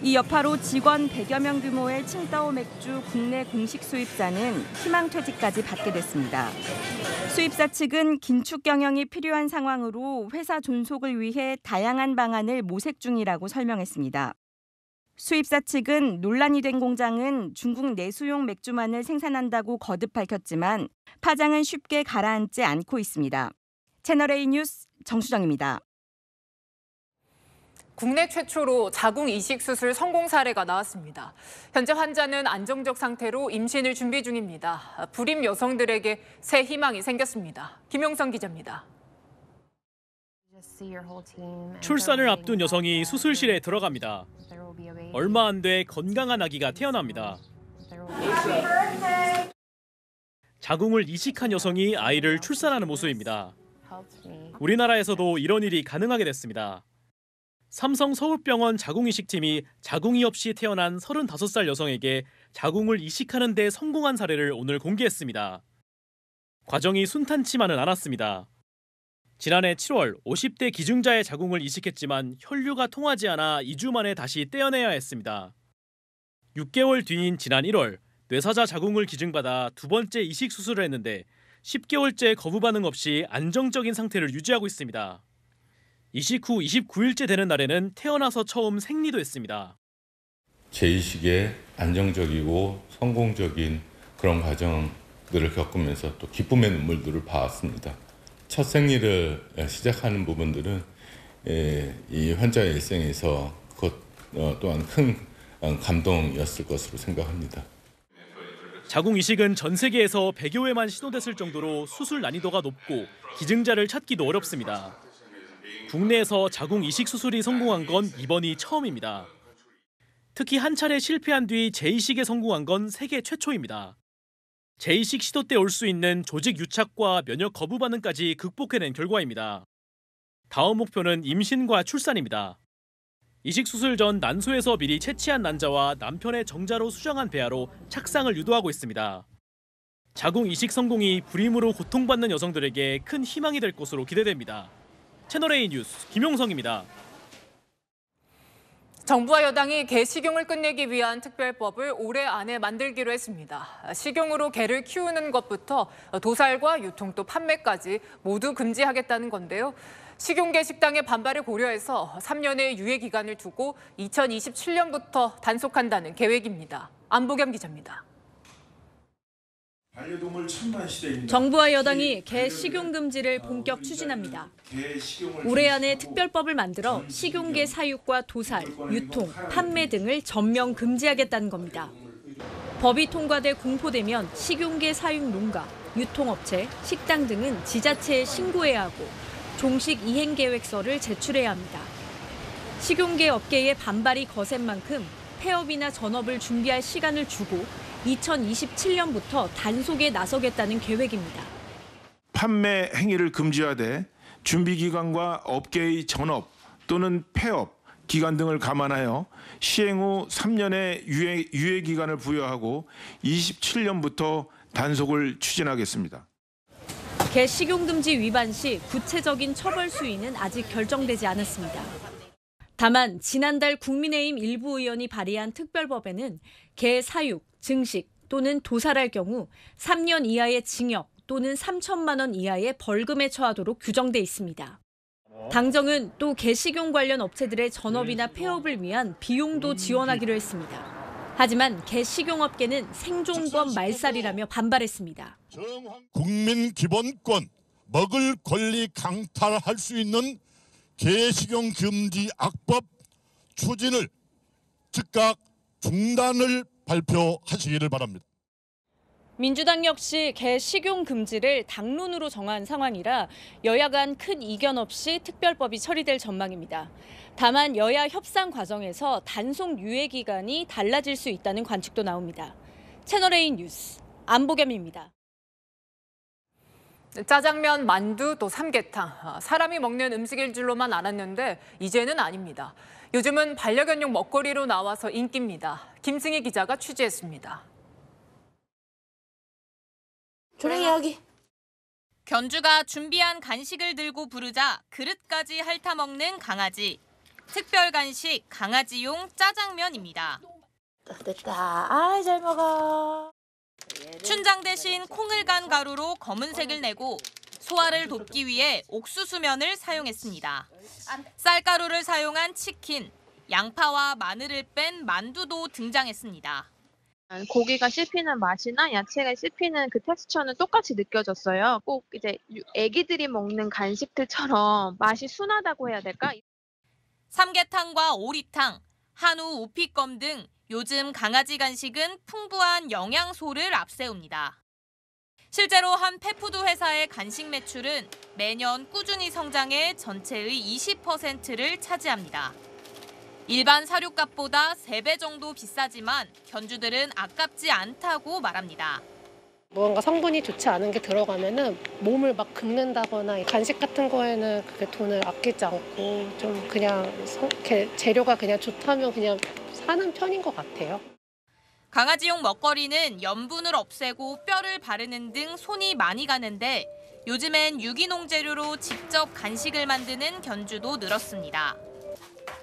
이 여파로 직원 100여 명 규모의 칭따오 맥주 국내 공식 수입사는 희망퇴직까지 받게 됐습니다. 수입사 측은 긴축 경영이 필요한 상황으로 회사 존속을 위해 다양한 방안을 모색 중이라고 설명했습니다. 수입사 측은 논란이 된 공장은 중국 내수용 맥주만을 생산한다고 거듭 밝혔지만 파장은 쉽게 가라앉지 않고 있습니다. 채널A 뉴스 정수정입니다. 국내 최초로 자궁 이식 수술 성공 사례가 나왔습니다. 현재 환자는 안정적 상태로 임신을 준비 중입니다. 불임 여성들에게 새 희망이 생겼습니다. 김용선 기자입니다. 출산을 앞둔 여성이 수술실에 들어갑니다. 얼마 안 돼 건강한 아기가 태어납니다. 자궁을 이식한 여성이 아이를 출산하는 모습입니다. 우리나라에서도 이런 일이 가능하게 됐습니다. 삼성 서울병원 자궁이식팀이 자궁이 없이 태어난 35살 여성에게 자궁을 이식하는 데 성공한 사례를 오늘 공개했습니다. 과정이 순탄치만은 않았습니다. 지난해 7월 50대 기증자의 자궁을 이식했지만 혈류가 통하지 않아 2주 만에 다시 떼어내야 했습니다. 6개월 뒤인 지난 1월 뇌사자 자궁을 기증받아 두 번째 이식 수술을 했는데 10개월째 거부 반응 없이 안정적인 상태를 유지하고 있습니다. 이식 후 29일째 되는 날에는 태어나서 처음 생리도 했습니다. 제2식의 안정적이고 성공적인 그런 과정들을 겪으면서 또 기쁨의 눈물들을 봤습니다. 첫 생리를 시작하는 부분들은 이 환자의 일생에서 그것 또한 큰 감동이었을 것으로 생각합니다. 자궁 이식은 전 세계에서 100여 회만 시도됐을 정도로 수술 난이도가 높고 기증자를 찾기도 어렵습니다. 국내에서 자궁 이식 수술이 성공한 건 이번이 처음입니다. 특히 한 차례 실패한 뒤 재이식에 성공한 건 세계 최초입니다. 재이식 시도 때 올 수 있는 조직 유착과 면역 거부 반응까지 극복해낸 결과입니다. 다음 목표는 임신과 출산입니다. 이식 수술 전 난소에서 미리 채취한 난자와 남편의 정자로 수정한 배아로 착상을 유도하고 있습니다. 자궁 이식 성공이 불임으로 고통받는 여성들에게 큰 희망이 될 것으로 기대됩니다. 채널A 뉴스 김용성입니다. 정부와 여당이 개 식용을 끝내기 위한 특별법을 올해 안에 만들기로 했습니다. 식용으로 개를 키우는 것부터 도살과 유통 또 판매까지 모두 금지하겠다는 건데요. 식용개 식당의 반발을 고려해서 3년의 유예 기간을 두고 2027년부터 단속한다는 계획입니다. 안보겸 기자입니다. 정부와 여당이 개 식용 금지를 본격 추진합니다. 올해 안에 특별법을 만들어 식용개 사육과 도살, 유통, 판매 등을 전면 금지하겠다는 겁니다. 법이 통과돼 공포되면 식용개 사육 농가, 유통업체, 식당 등은 지자체에 신고해야 하고 종식 이행 계획서를 제출해야 합니다. 식용개 업계의 반발이 거센 만큼 폐업이나 전업을 준비할 시간을 주고 2027년부터 단속에 나서겠다는 계획입니다. 판매 행위를 금지하되 준비기간과 업계의 전업 또는 폐업 기간 등을 감안하여 시행 후 3년의 유예 기간을 부여하고 27년부터 단속을 추진하겠습니다. 개 식용금지 위반 시 구체적인 처벌 수위는 아직 결정되지 않았습니다. 다만 지난달 국민의힘 일부 의원이 발의한 특별법에는 개 사육, 증식 또는 도살할 경우 3년 이하의 징역 또는 3천만 원 이하의 벌금에 처하도록 규정돼 있습니다. 당정은 또 개 식용 관련 업체들의 전업이나 폐업을 위한 비용도 지원하기로 했습니다. 하지만 개 식용업계는 생존권 말살이라며 반발했습니다. 국민 기본권, 먹을 권리 강탈할 수 있는 개 식용 금지 악법 추진을 즉각 중단을 발표하시기를 바랍니다. 민주당 역시 개 식용 금지를 당론으로 정한 상황이라 여야 간 큰 이견 없이 특별법이 처리될 전망입니다. 다만 여야 협상 과정에서 단속 유예 기간이 달라질 수 있다는 관측도 나옵니다. 채널A 뉴스 안보겸입니다. 짜장면, 만두, 또 삼계탕. 사람이 먹는 음식일 줄로만 알았는데 이제는 아닙니다. 요즘은 반려견용 먹거리로 나와서 인기입니다. 김승희 기자가 취재했습니다. 조랭이 여기. 견주가 준비한 간식을 들고 부르자 그릇까지 핥아먹는 강아지. 특별 간식 강아지용 짜장면입니다. 됐다. 아, 잘 먹어. 춘장 대신 콩을 간 가루로 검은색을 내고 소화를 돕기 위해 옥수수면을 사용했습니다. 쌀가루를 사용한 치킨, 양파와 마늘을 뺀 만두도 등장했습니다. 고기가 씹히는 맛이나 야채가 씹히는 그 텍스처는 똑같이 느껴졌어요. 꼭 이제 애기들이 먹는 간식들처럼 맛이 순하다고 해야 될까? 삼계탕과 오리탕, 한우 우피껌 등 요즘 강아지 간식은 풍부한 영양소를 앞세웁니다. 실제로 한 패푸드 회사의 간식 매출은 매년 꾸준히 성장해 전체의 20%를 차지합니다. 일반 사료값보다 3배 정도 비싸지만 견주들은 아깝지 않다고 말합니다. 뭔가 성분이 좋지 않은 게 들어가면은 몸을 막 긁는다거나 간식 같은 거에는 그렇게 돈을 아끼지 않고 좀 그냥 재료가 그냥 좋다면 그냥 사는 편인 것 같아요. 강아지용 먹거리는 염분을 없애고 뼈를 바르는 등 손이 많이 가는데 요즘엔 유기농 재료로 직접 간식을 만드는 견주도 늘었습니다.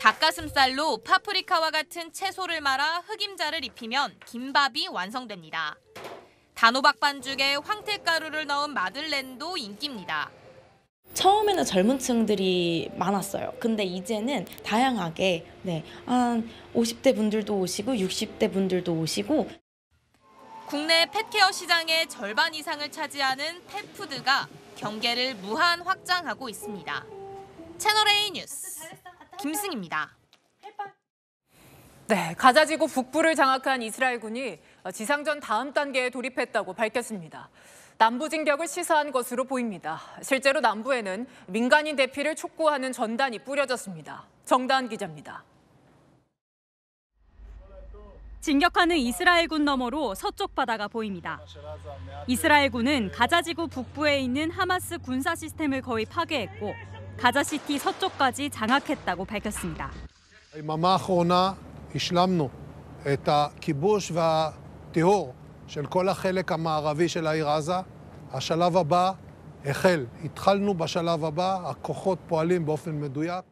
닭가슴살로 파프리카와 같은 채소를 말아 흑임자를 입히면 김밥이 완성됩니다. 단호박 반죽에 황태가루를 넣은 마들렌도 인기입니다. 처음에는 젊은 층들이 많았어요. 근데 이제는 다양하게 한 50대 분들도 오시고 60대 분들도 오시고 국내 펫케어 시장의 절반 이상을 차지하는 펫푸드가 경계를 무한 확장하고 있습니다. 채널A 뉴스 김승입니다. 네, 가자지구 북부를 장악한 이스라엘군이 지상전 다음 단계에 돌입했다고 밝혔습니다. 남부 진격을 시사한 것으로 보입니다. 실제로 남부에는 민간인 대피를 촉구하는 전단이 뿌려졌습니다. 정다은 기자입니다. 진격하는 이스라엘군 너머로 서쪽 바다가 보입니다. 이스라엘군은 가자지구 북부에 있는 하마스 군사 시스템을 거의 파괴했고 가자시티 서쪽까지 장악했다고 밝혔습니다. ביממה האחרונה השלמנו את הכיבוש והטיהור של כל החלק המערבי של העיר עזה. השלב הבא החל. התחלנו בשלב הבא, הכוחות פועלים באופן מדויק.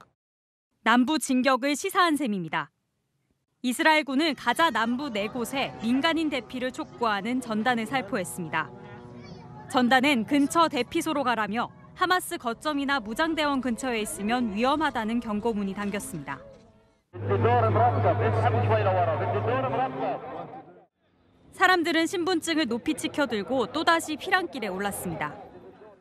남부 진격을 시사한 셈입니다. 이스라엘군은 가자 남부 4곳에 민간인 대피를 촉구하는 전단을 살포했습니다. 전단은 근처 대피소로 가라며 하마스 거점이나 무장대원 근처에 있으면 위험하다는 경고문이 담겼습니다. 사람들은 신분증을 높이 치켜들고 또다시 피랑길에 올랐습니다.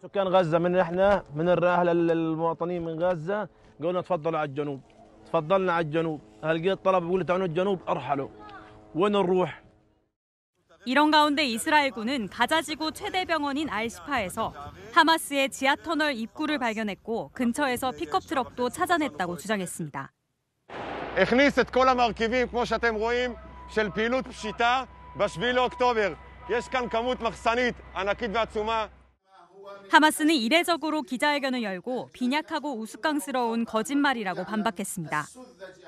سكان غزة من احنا من الرحلة للمواطنين من غزة قالوا تفضلوا على الجنوب تفضلنا على الجنوب هلقيت طلب يقول تعالوا الجنوب ارحلوا وين نروح 이런 가운데 이스라엘군은 가자지구 최대 병원인 알시파에서 하마스의 지하터널 입구를 발견했고 근처에서 픽업 트럭도 찾아냈다고 주장했습니다. הכניס את כל המרכיבים כמו שאתם רואים של פעילות פשיטה ב-7 לאוקטובר. יש כאן כמות מחסנית ענקית ועצומה. 하마스는 이례적으로 기자회견을 열고 빈약하고 우스꽝스러운 거짓말이라고 반박했습니다.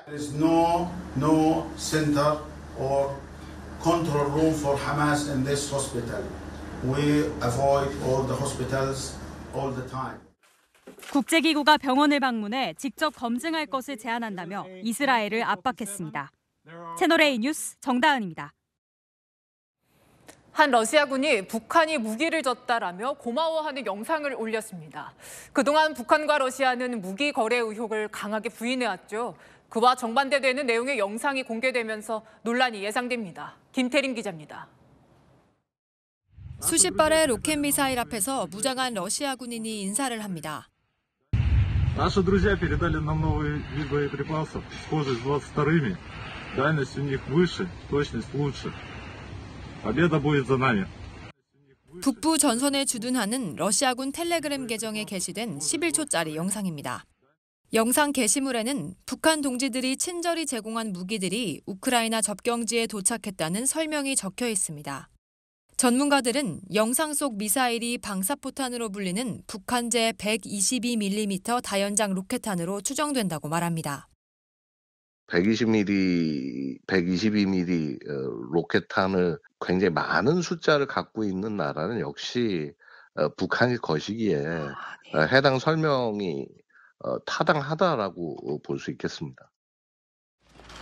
There is no center or control room for Hamas in this hospital. We avoid all the hospitals all the time. 국제기구가 병원을 방문해 직접 검증할 것을 제안한다며 이스라엘을 압박했습니다. 채널A 뉴스 정다은입니다. 한 러시아군이 북한이 무기를 줬다라며 고마워하는 영상을 올렸습니다. 그동안 북한과 러시아는 무기 거래 의혹을 강하게 부인해왔죠. 그와 정반대되는 내용의 영상이 공개되면서 논란이 예상됩니다. 김태림 기자입니다. 수십 발의 로켓 미사일 앞에서 무장한 러시아 군인이 인사를 합니다. Наши друзья передали нам новые виды боеприпасов, схожие с 22-ми. Дальность у них выше, точность лучше. Победа будет за нами. 북부 전선에 주둔하는 러시아군 텔레그램 계정에 게시된 11초짜리 영상입니다. 영상 게시물에는 북한 동지들이 친절히 제공한 무기들이 우크라이나 접경지에 도착했다는 설명이 적혀 있습니다. 전문가들은 영상 속 미사일이 방사포탄으로 불리는 북한제 122mm 다연장 로켓탄으로 추정된다고 말합니다. 122mm 로켓탄을 굉장히 많은 숫자를 갖고 있는 나라는 역시 북한일 것이기에 해당 설명이 타당하다라고 볼 수 있겠습니다.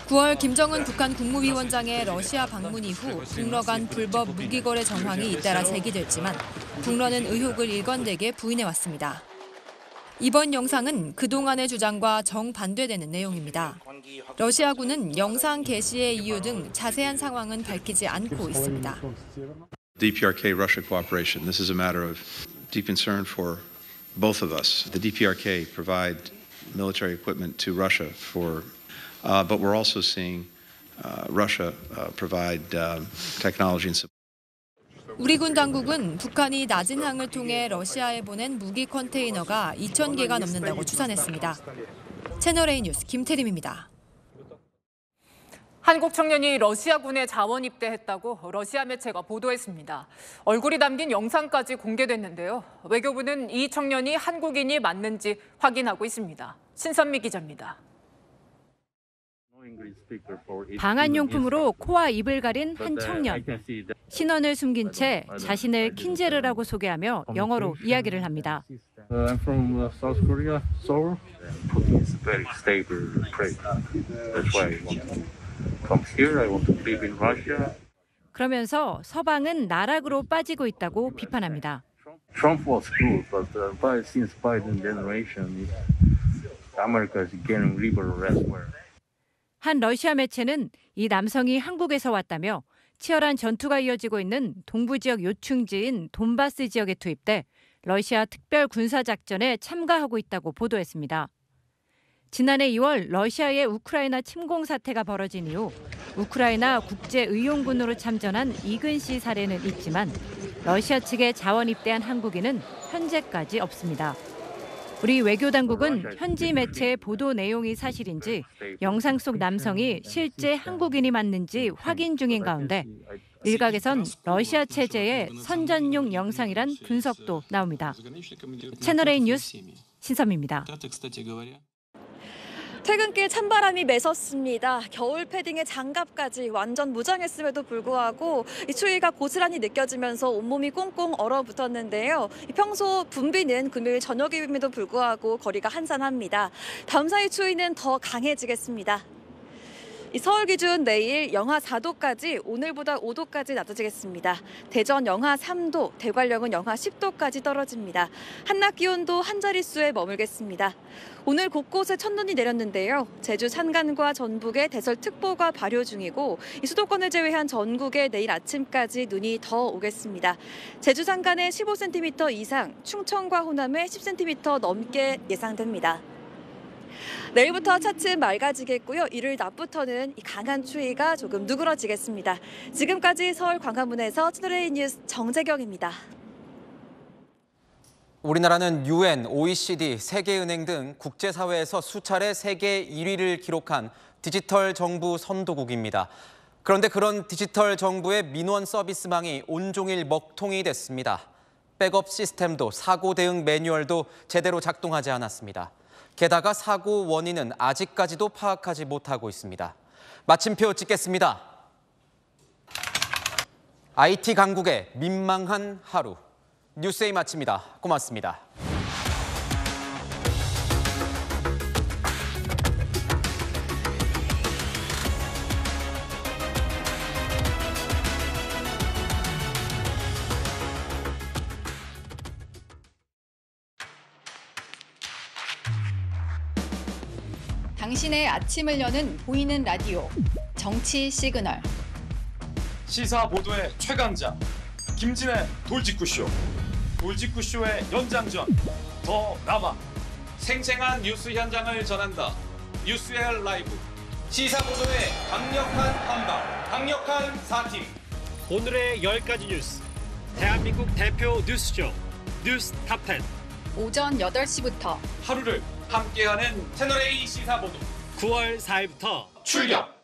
9월 김정은 북한 국무위원장의 러시아 방문 이후 북러 간 불법 무기거래 정황이 잇따라 제기됐지만 북러는 의혹을 일관되게 부인해왔습니다. 이번 영상은 그동안의 주장과 정반대되는 내용입니다. 러시아군은 영상 게시의 이유 등 자세한 상황은 밝히지 않고 있습니다. DPRK-Russia cooperation. This is a matter of deep concern for both of us. The DPRK provide military equipment to Russia but we're also seeing Russia provide technology and support. 우리 군 당국은 북한이 낮은 항을 통해 러시아에 보낸 무기 컨테이너가 2,000개가 넘는다고 추산했습니다. 채널A 뉴스 김태림입니다. 한국 청년이 러시아군에 자원 입대했다고 러시아 매체가 보도했습니다. 얼굴이 담긴 영상까지 공개됐는데요. 외교부는 이 청년이 한국인이 맞는지 확인하고 있습니다. 신선미 기자입니다. 방한용품으로 코와 입을 가린 한 청년. 신원을 숨긴 채 자신을 킨제르라고 소개하며 영어로 이야기를 합니다. I'm from South Korea, Seoul. Putin is very stable place. That's why I want to come here. I want to live in Russia. 그러면서 서방은 나락으로 빠지고 있다고 비판합니다. Trump was good, but since Biden generation, America is getting liberal as well. 한 러시아 매체는 이 남성이 한국에서 왔다며 치열한 전투가 이어지고 있는 동부 지역 요충지인 돈바스 지역에 투입돼 러시아 특별 군사작전에 참가하고 있다고 보도했습니다. 지난해 2월 러시아의 우크라이나 침공 사태가 벌어진 이후 우크라이나 국제의용군으로 참전한 이근 씨 사례는 있지만 러시아 측에 자원 입대한 한국인은 현재까지 없습니다. 우리 외교당국은 현지 매체의 보도 내용이 사실인지 영상 속 남성이 실제 한국인이 맞는지 확인 중인 가운데 일각에선 러시아 체제의 선전용 영상이란 분석도 나옵니다. 채널A 뉴스 신섬입니다. 퇴근길 찬바람이 매섭습니다. 겨울 패딩에 장갑까지 완전 무장했음에도 불구하고 이 추위가 고스란히 느껴지면서 온몸이 꽁꽁 얼어붙었는데요. 평소 붐비는 금요일 저녁임에도 불구하고 거리가 한산합니다. 다음 사이 추위는 더 강해지겠습니다. 서울 기준 내일 영하 4도까지 오늘보다 5도까지 낮아지겠습니다. 대전 영하 3도, 대관령은 영하 10도까지 떨어집니다. 한낮 기온도 한 자릿수에 머물겠습니다. 오늘 곳곳에 첫눈이 내렸는데요. 제주 산간과 전북에 대설특보가 발효 중이고 이 수도권을 제외한 전국에 내일 아침까지 눈이 더 오겠습니다. 제주 산간에 15cm 이상, 충청과 호남에 10cm 넘게 예상됩니다. 내일부터 차츰 맑아지겠고요. 일요일 낮부터는 강한 추위가 조금 누그러지겠습니다. 지금까지 서울 광화문에서 채널A 뉴스 정재경입니다. 우리나라는 UN, OECD, 세계은행 등 국제사회에서 수차례 세계 1위를 기록한 디지털 정부 선도국입니다. 그런데 그런 디지털 정부의 민원 서비스망이 온종일 먹통이 됐습니다. 백업 시스템도 사고 대응 매뉴얼도 제대로 작동하지 않았습니다. 게다가 사고 원인은 아직까지도 파악하지 못하고 있습니다. 마침표 찍겠습니다. IT 강국의 민망한 하루. 뉴스에이 마칩니다. 고맙습니다. 당신의 아침을 여는 보이는 라디오, 정치 시그널. 시사 보도의 최강자, 김진의 돌직구쇼. 돌직구쇼의 연장전, 더 남아. 생생한 뉴스 현장을 전한다. 뉴스의 라이브. 시사 보도의 강력한 한방, 강력한 4팀. 오늘의 10가지 뉴스. 대한민국 대표 뉴스쇼, 뉴스 탑10. 오전 8시부터 하루를 함께하는 채널A 시사보도 9월 4일부터 출격!